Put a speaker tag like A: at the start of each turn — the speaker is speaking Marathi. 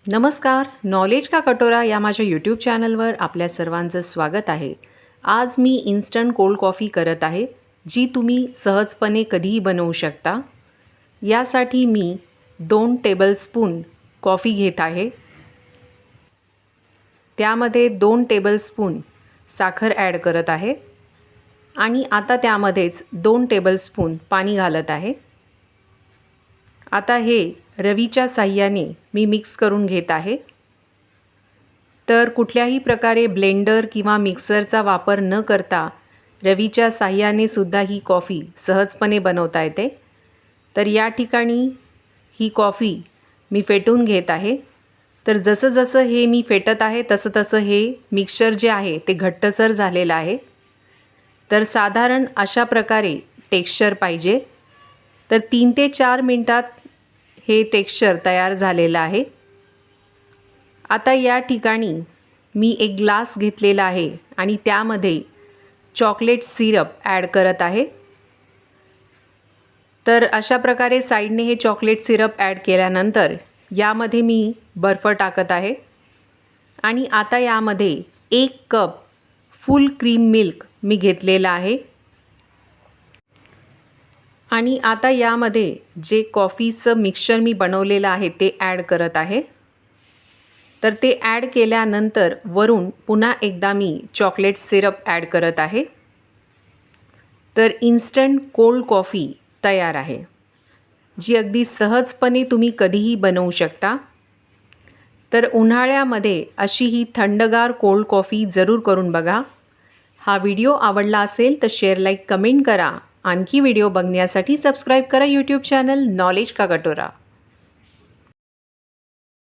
A: नमस्कार, नॉलेज का कटोरा या माझ्या यूट्यूब चॅनलवर आपल्या सर्वांचं स्वागत आहे। आज मी इन्स्टंट कोल्ड कॉफी करत आहे, जी तुम्ही सहजपणे कधीही बनवू शकता। यासाठी मी 2 टेबलस्पून कॉफी घेत आहे। त्यामध्ये 2 टेबलस्पून साखर ॲड करत आहे आणि आता त्यामध्येच 2 टेबलस्पून पाणी घालत आहे। आता हे रवीच्या साहाय्याने मी मिक्स करून घेत आहे। तर कुठल्याही प्रकारे ब्लेंडर किंवा मिक्सरचा वापर न करता रवीच्या साहाय्याने सुद्धा ही कॉफी सहजपणे बनवता येते। तर या ठिकाणी ही कॉफी मी फेटून घेत आहे। तर जसं जसं हे मी फेटत आहे तसं तसं हे मिक्सचर जे आहे ते घट्टसर झालेलं आहे। तर साधारण अशा प्रकारे टेक्स्चर पाहिजे। तर 3 ते 4 मिनिटात हे टेक्स्चर तयार झालेलं आहे। आता या ठिकाणी मी एक ग्लास घेतलेला आहे आणि त्यामध्ये चॉकलेट सिरप ॲड करत आहे। तर अशा प्रकारे साईडने हे चॉकलेट सिरप ॲड केल्यानंतर यामध्ये मी बर्फ टाकत आहे आणि आता यामध्ये 1 कप फुल क्रीम मिल्क मी घेतलेला आहे आणि आता यामध्ये जे कॉफीचं मिक्सचर मी बनवलेलं आहे ते ॲड करत आहे। तर ते ॲड केल्यानंतर वरून पुन्हा एकदा मी चॉकलेट सिरप ॲड करत आहे। तर इन्स्टंट कोल्ड कॉफी तयार आहे, जी अगदी सहजपणे तुम्ही कधीही बनवू शकता। तर उन्हाळ्यामध्ये अशी ही थंडगार कोल्ड कॉफी जरूर करून बघा। हा व्हिडिओ आवडला असेल तर शेअर, लाईक, कमेंट करा। आणखी व्हिडिओ बघण्यासाठी सबस्क्राईब करा यूट्यूब चॅनल नॉलेज का कटोरा।